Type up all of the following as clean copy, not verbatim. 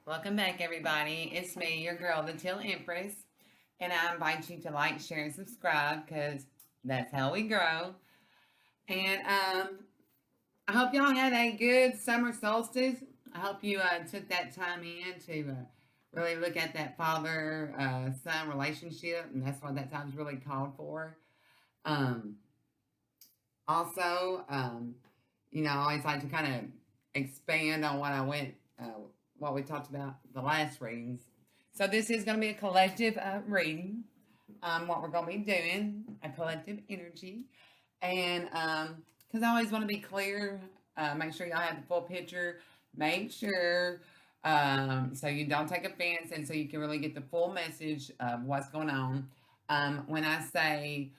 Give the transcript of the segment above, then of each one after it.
Welcome back, everybody. It's me, your girl, the Teal Empress, and I invite you to like, share, and subscribe because that's how we grow. And I hope y'all had a good summer solstice. I hope you took that time in to really look at that father son relationship, and that's what that time's really called for. Um, also, I always like to kind of expand on what we talked about the last readings. So this is going to be a collective reading. What we're going to be doing, a collective energy, and because I always want to be clear, make sure y'all have the full picture. Make sure so you don't take offense, and so you can really get the full message of what's going on. When I say,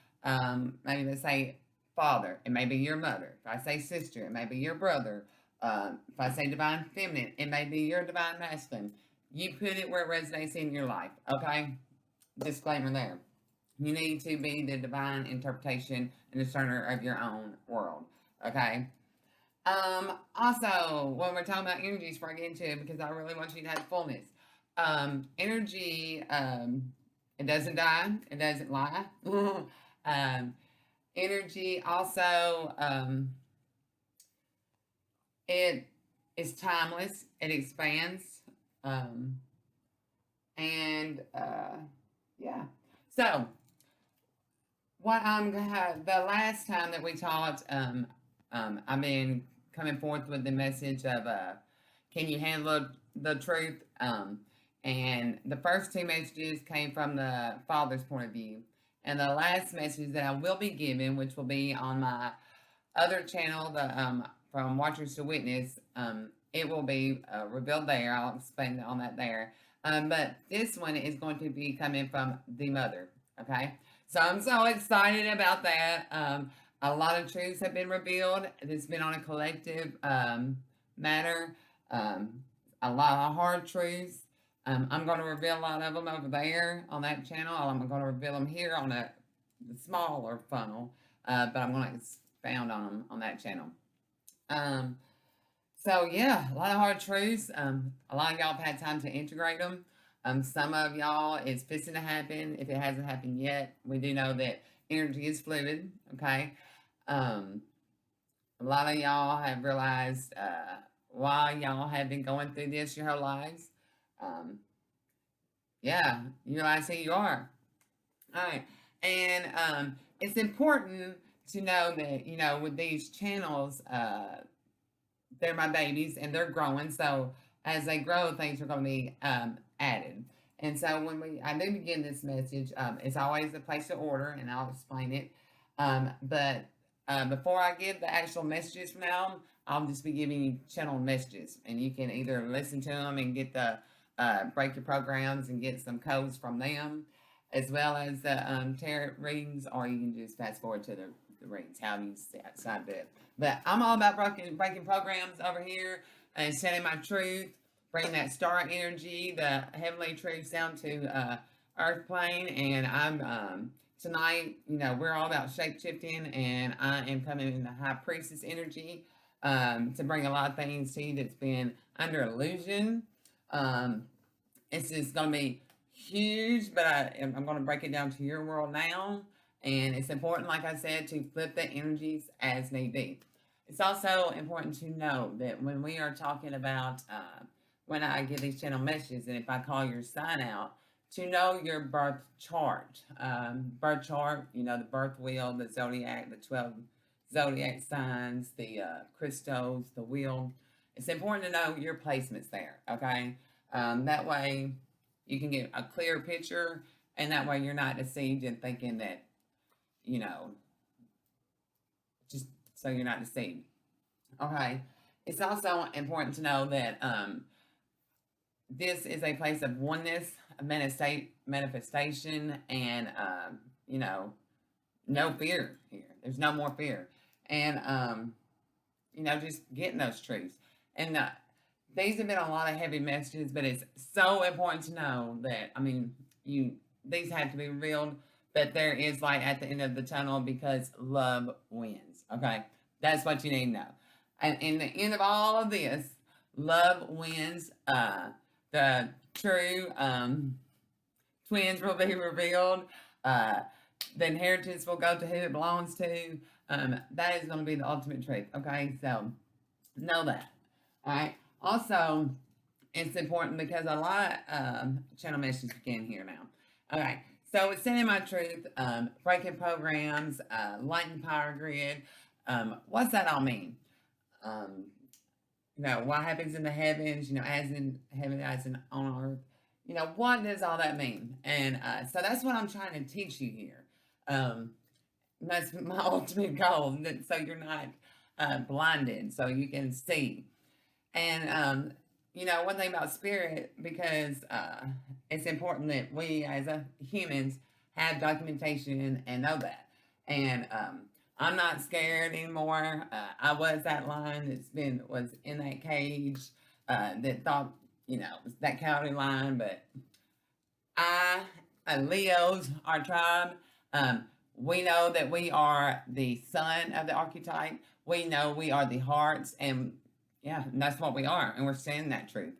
maybe let's say father, it may be your mother. If I say sister, it may be your brother. If I say divine feminine, it may be your divine masculine. You put it where it resonates in your life, okay? Disclaimer there. You need to be the divine interpretation and discerner of your own world, okay? Also, when we're talking about energies, before I get into it, because I really want you to have fullness. Energy, it doesn't die, it doesn't lie. Energy also, it is timeless, it expands, um, and yeah. So, what I'm the last time that we talked, I've been coming forth with the message of can you handle the truth? And the first two messages came from the father's point of view, and the last message that I will be giving, which will be on my other channel, the from Watchers to Witness, it will be revealed there. I'll explain on that there. But this one is going to be coming from the mother. Okay, so I'm so excited about that. A lot of truths have been revealed. It's been on a collective matter. A lot of hard truths. I'm going to reveal a lot of them over there on that channel. I'm going to reveal them here on a smaller funnel, but I'm going to expound on them on that channel. So yeah, a lot of hard truths. A lot of y'all have had time to integrate them. Some of y'all it's fixing to happen. If it hasn't happened yet, we do know that energy is fluid. Okay. A lot of y'all have realized why y'all have been going through this your whole lives. Yeah, you realize who you are. All right. And it's important to know that, with these channels, they're my babies and they're growing. So as they grow, things are going to be added. And so when I do begin this message, it's always a place to order, and I'll explain it. But before I give the actual messages from now, I'll just be giving you channel messages, and you can either listen to them and get the break your programs and get some codes from them, as well as the tarot readings, or you can just fast forward to the readings, how you decide that. But I'm all about breaking programs over here and setting my truth, bring that star energy, the heavenly truths down to earth plane. And I'm tonight, we're all about shape shifting, and I am coming in the high priestess energy to bring a lot of things to you that's been under illusion. It's just going to be huge, but I'm going to break it down to your world now. And it's important, like I said, to flip the energies as need be. It's also important to know that when we are talking about, when I give these channel messages, and if I call your sign out, to know your birth chart. Birth chart, the birth wheel, the zodiac, the 12 zodiac signs, the crystals, the wheel. It's important to know your placements there, okay? That way you can get a clear picture, and that way you're not deceived in thinking that, just so you're not deceived. Okay. It's also important to know that this is a place of oneness, a manifestation, and, no fear here. There's no more fear. And, just getting those truths. And these have been a lot of heavy messages, but it's so important to know that, these have to be revealed, but there is light at the end of the tunnel because love wins. Okay. That's what you need to know. And in the end of all of this, love wins. the true twins will be revealed. Uh, the inheritance will go to who it belongs to. That is going to be the ultimate truth. Okay, so know that. All right. Also, it's important because a lot channel messages begin here now. All right. So it's sending my truth, breaking programs, lighting power grid. What's that all mean? Um, what happens in the heavens, as in heaven, as in on earth. What does all that mean? And so that's what I'm trying to teach you here. Um, that's my ultimate goal, so you're not blinded, so you can see. And one thing about spirit, because it's important that we as humans have documentation and know that. And I'm not scared anymore. I was that lion was in that cage that thought, that cowardly lion, but Leos, our tribe, we know that we are the son of the archetype. We know we are the hearts, and yeah, and that's what we are, and we're saying that truth.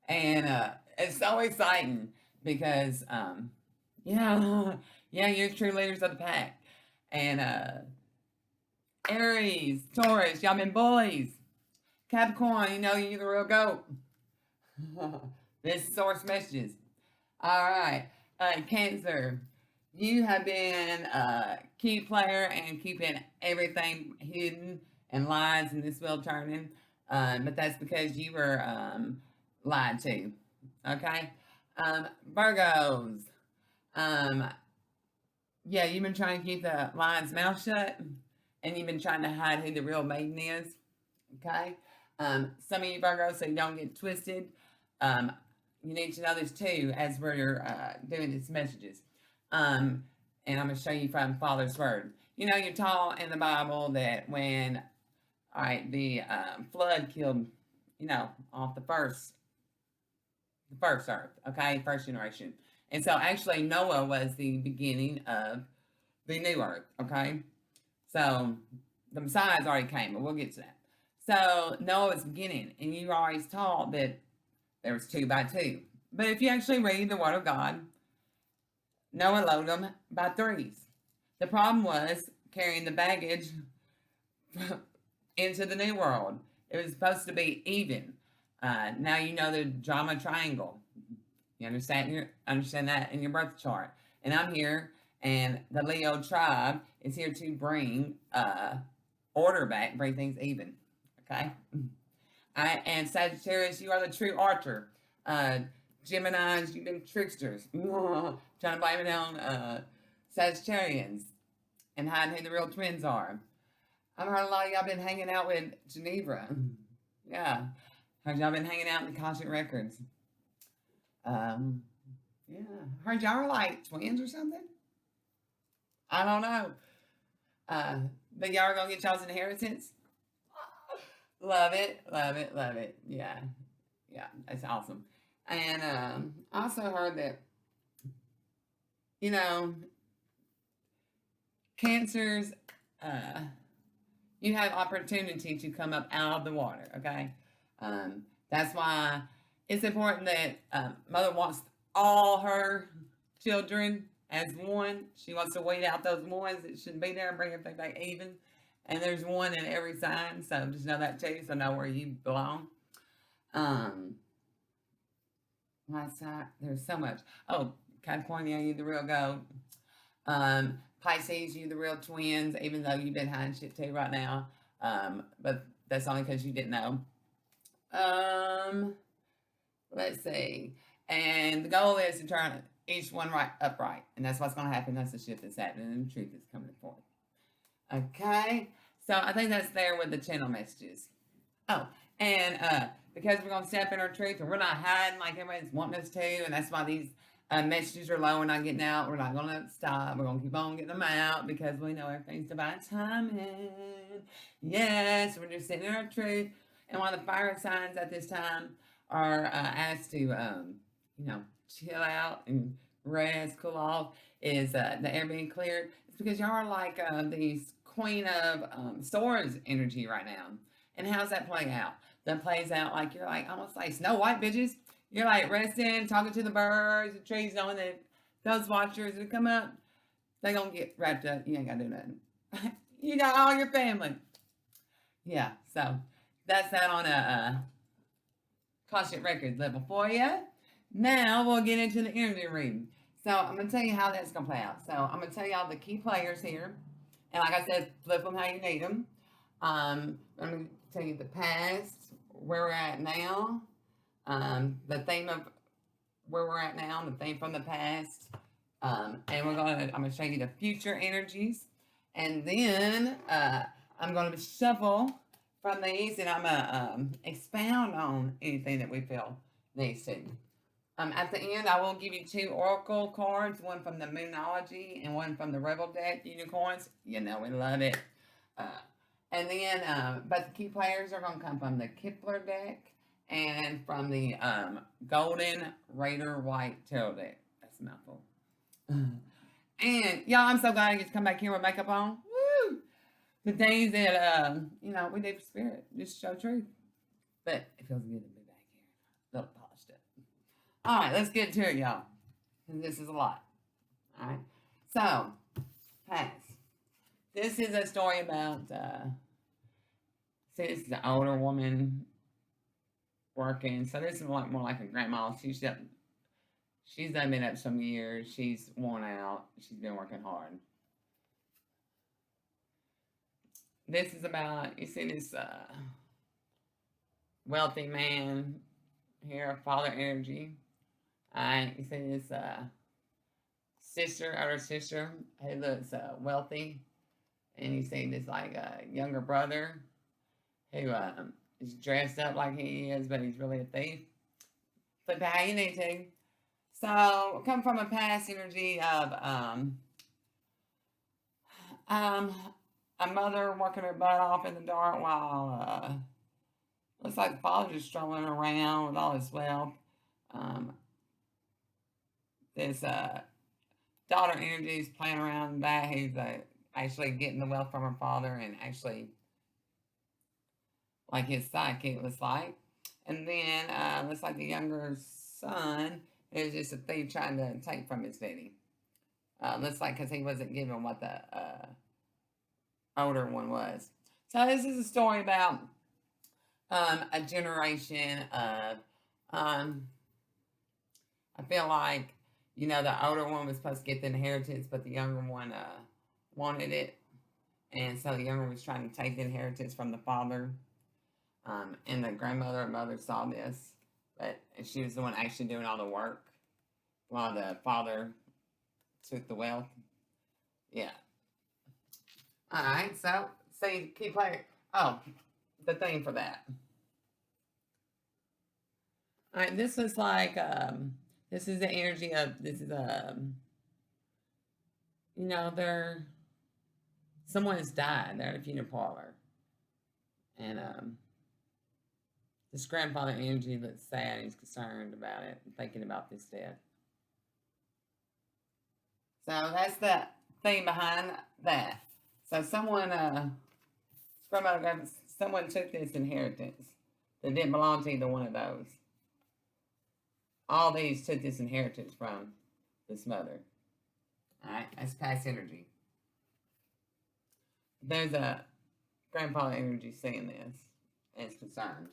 And it's so exciting because, yeah, yeah, you're true leaders of the pack. And Aries, Taurus, y'all been bullies. Capricorn, you're the real goat. This is source messages. All right. Cancer, you have been a key player and keeping everything hidden and lies in this wheel turning. But that's because you were lied to. Okay? Virgos, yeah, you've been trying to keep the lion's mouth shut and you've been trying to hide who the real maiden is. Okay? Some of you Virgos, so you don't get twisted. You need to know this too as we're doing these messages. And I'm going to show you from Father's Word. You're taught in the Bible that when, all right, the flood killed, off the first earth, okay, first generation. And so actually Noah was the beginning of the new earth, okay? So the Messiah's already came, but we'll get to that. So Noah was beginning, and you were always taught that there was 2 by 2. But if you actually read the Word of God, Noah loaded them by 3s. The problem was carrying the baggage into the new world. It was supposed to be even. Now you know the drama triangle. You understand that in your birth chart. And I'm here, and the Leo tribe is here to bring order back, bring things even. Okay? And Sagittarius, you are the true archer. Geminis, you've been tricksters. Trying to blame it on Sagittarians and hiding who the real twins are. I've heard a lot of y'all been hanging out with Geneva. Yeah. Heard y'all been hanging out in the Akashic Records. Yeah. Heard y'all are like twins or something. I don't know. But y'all are going to get y'all's inheritance. Love it. Love it. Love it. Yeah. Yeah. That's awesome. And I also heard that, cancers, you have opportunity to come up out of the water, okay? That's why it's important that mother wants all her children as one. She wants to weed out those ones that shouldn't be there and bring everything back even. And there's one in every sign, so just know that too, so know where you belong. There's so much. Oh, California, you the real goat. Pisces, you the real twins, even though you've been hiding shit too right now. But that's only because you didn't know. Let's see. And the goal is to turn each one right upright. And that's what's going to happen. That's the shift that's happening. And the truth is coming forth. Okay. So I think that's there with the channel messages. Oh, and because we're going to step in our truth and we're not hiding like everybody's wanting us to, and that's why these messages are low and not getting out. We're not going to stop. We're going to keep on getting them out because we know everything's divine timing. Yes, we're just sitting in our truth. And one of the fire signs at this time are asked to, chill out and rest, cool off, is the air being cleared. It's because y'all are like these Queen of Swords energy right now. And how's that playing out? That plays out like you're like almost like Snow White bitches. You're like resting, talking to the birds, the trees, knowing that those watchers that come up, they gonna get wrapped up. You ain't gotta do nothing. You got all your family. Yeah, so that's that on a Caution Records level for you. Now we'll get into the energy reading. So I'm gonna tell you how that's gonna play out. So I'm gonna tell you all the key players here, and like I said, flip them how you need them. I'm gonna tell you the past, where we're at now, the theme of where we're at now, the theme from the past, and I'm gonna show you the future energies, and then I'm gonna shuffle from these, and I'm gonna expound on anything that we feel needs to. At the end, I will give you 2 oracle cards, one from the Moonology and one from the Rebel deck, Unicorns. You know we love it. And then, but the key players are going to come from the Kipler deck and from the Golden Raider White Tarot deck. That's a mouthful. And y'all, I'm so glad I get to come back here with makeup on. Woo! The things that, we do for spirit, just show truth. But it feels good to be back here. A little polished up. All right, let's get to it, y'all. This is a lot. All right. So, past. This is a story about, this is an older woman working. So this is like more like a grandma. She's done been up some years. She's worn out. She's been working hard. This is about, you see this wealthy man here, father energy. You see this older sister who looks wealthy. And you see this like younger brother who is dressed up like he is, but he's really a thief. Flip it how you need to. So, come from a past energy of a mother working her butt off in the dark while looks like the father just strolling around with all his wealth. This daughter energy is playing around in the back. He's actually getting the wealth from her father and actually like his sidekick looks like. And then looks like the younger son is just a thief trying to take from his daddy. Looks like because he wasn't given what the older one was. So this is a story about a generation of, I feel like, the older one was supposed to get the inheritance, but the younger one wanted it. And so the younger one was trying to take the inheritance from the father. And the grandmother and mother saw this, but she was the one actually doing all the work while the father took the wealth. Yeah. All right, so see, keep playing. Oh, the thing for that. All right, this is like, this is the energy of, this is, someone has died. They're at a funeral parlor. And, this grandfather energy looks sad. He's concerned about it, thinking about this death. So that's the thing behind that. So someone took this inheritance that didn't belong to either one of those. All these took this inheritance from this mother. All right, that's past energy. There's a grandfather energy seeing this and is concerned.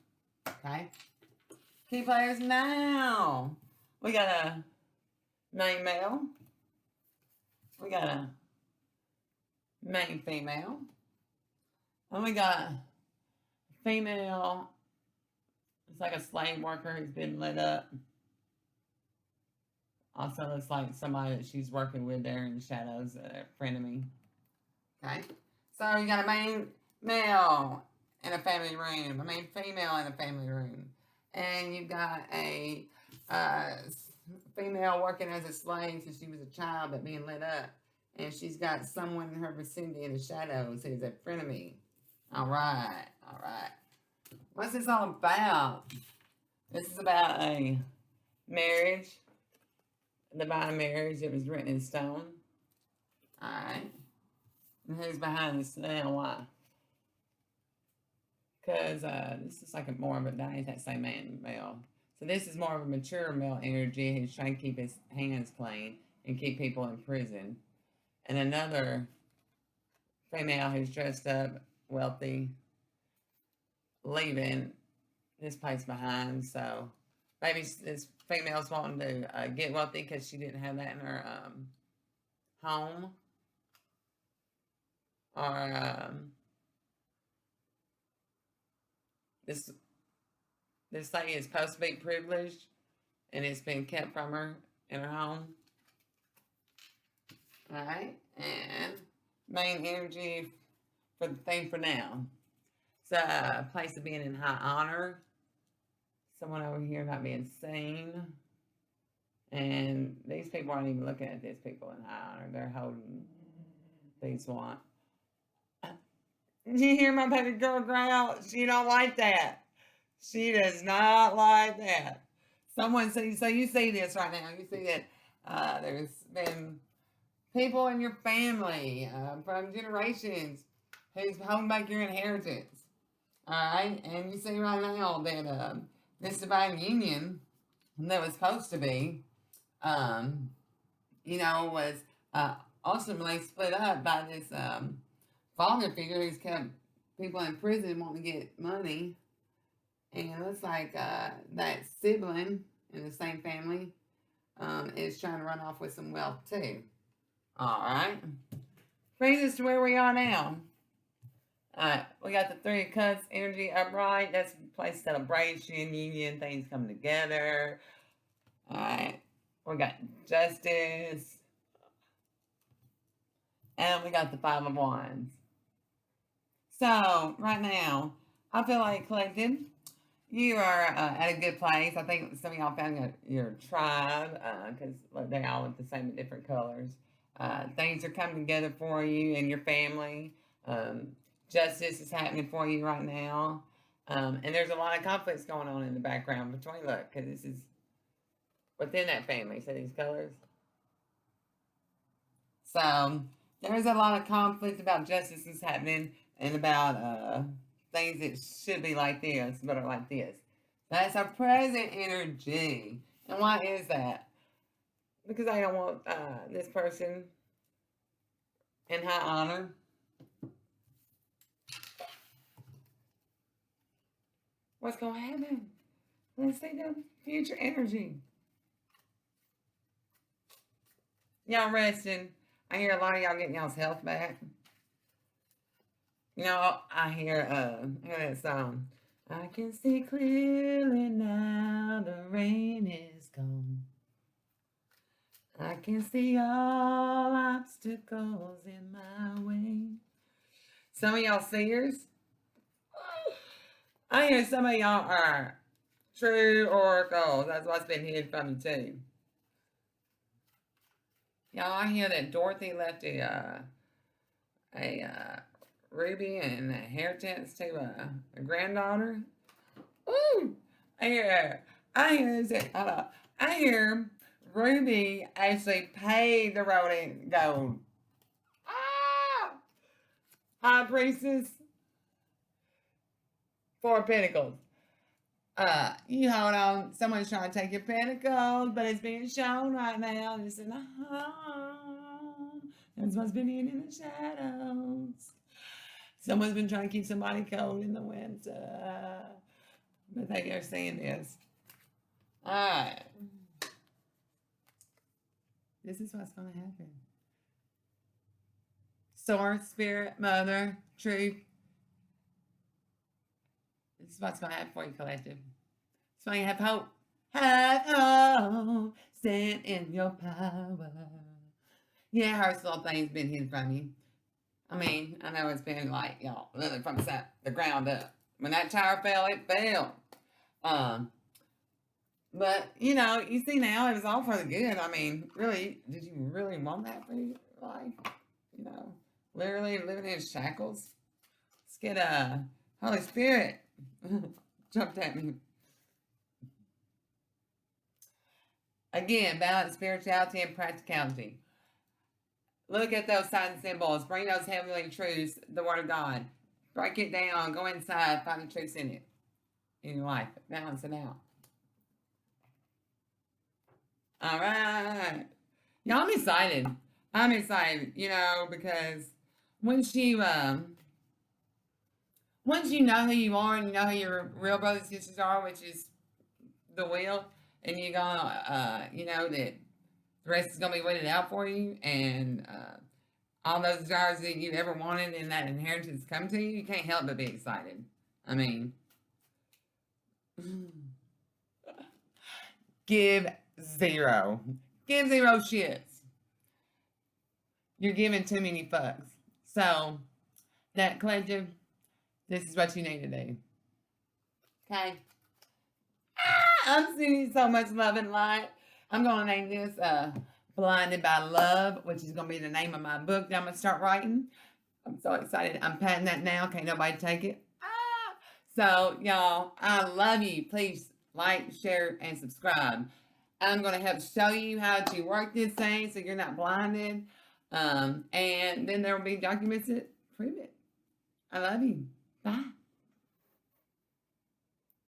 Okay. Key players now. We got a main male. We got a main female. And we got a female. It's like a slave worker who's been lit up. Also, it's like somebody that she's working with there in the shadows, a friend of me. Okay. So you got a main male in a family room, a main female in a family room, and you've got a female working as a slave since she was a child but being lit up, and she's got someone in her vicinity in the shadows who's a friend of me. All right. What's this all about? This is about a marriage, divine marriage. It was written in stone. All right. And who's behind this now? Why? Because this is like more of a dynamic, that same man male. So this is more of a mature male energy who's trying to keep his hands clean and keep people in prison. And another female who's dressed up, wealthy, leaving this place behind. So maybe this female's wanting to get wealthy because she didn't have that in her home. Or this lady is supposed to be privileged and it's been kept from her in her home. All right, and main energy for the thing for now. It's a place of being in high honor. Someone over here not being seen. And these people aren't even looking at these people in high honor. They're holding these one. You hear my baby girl growl? She don't like that. She does not like that. Someone see, so you see this right now. You see that there's been people in your family from generations who's holding back your inheritance. All right, and you see right now that this divine union that was supposed to be, was ultimately split up by this father figure who's kept people in prison wanting to get money. And it looks like that sibling in the same family is trying to run off with some wealth too. All right. Brings us to where we are now. We got the Three of Cups energy upright. That's a place celebration, union, things coming together. All right. We got justice. And we got the Five of Wands. So, right now, I feel like, collective, you are at a good place. I think some of y'all found your tribe because they all look the same in different colors. Things are coming together for you and your family. Justice is happening for you right now. And there's a lot of conflicts going on in the background between, look, because this is within that family. So these colors. So there's a lot of conflict about justice is happening and about things that should be like this, but are like this. That's a present energy. And why is that? Because I don't want this person in high honor. What's going to happen? Let's see the future energy. Y'all resting. I hear a lot of y'all getting y'all's health back. I hear that song. I can see clearly now the rain is gone. I can see all obstacles in my way. Some of y'all seers. I hear some of y'all are true oracles. That's what's been hidden from you too. Y'all, I hear that Dorothy left a ruby and a inheritance to a granddaughter. Ooh, I hear Ruby actually paid the road in gold. Ah, High Priestess, Four of Pentacles. You hold on. Someone's trying to take your pentacles, but it's being shown right now. And it's in the home. That's what's been hidden in the shadows. Someone's been trying to keep somebody cold in the winter. But they are seeing this. Alright. This is what's going to happen. Source, Spirit, Mother, Truth. This is what's going to happen for you, collective. So you have hope. Have hope. Stand in your power. Yeah, her little thing's been hidden from you. I mean, I know it's been like, literally from the ground up. When that tower fell, it fell. But, you see now, it was all for the good. I mean, really, did you really want that for your life? Literally living in shackles. Let's get Holy Spirit jumped at me. Again, balance spirituality and practicality. Look at those signs and symbols. Bring those heavenly truths, the Word of God. Break it down. Go inside. Find the truths in it. In your life. Balance it out. All right. Y'all, I'm excited. I'm excited, because once you once you know who you are and you know who your real brothers and sisters are, which is the will, and you're gonna you know that the rest is gonna be waited out for you, and all those desires that you ever wanted and that inheritance come to you, you can't help but be excited. I mean, give zero. Give zero shits. You're giving too many fucks. So, that collective, this is what you need to do. Okay? I'm sending so much love and light. I'm going to name this Blinded by Love, which is going to be the name of my book that I'm going to start writing. I'm so excited. I'm patenting that now. Can't nobody take it. So, y'all, I love you. Please like, share, and subscribe. I'm going to help show you how to work this thing so you're not blinded. And then there will be documents that prove it. I love you. Bye.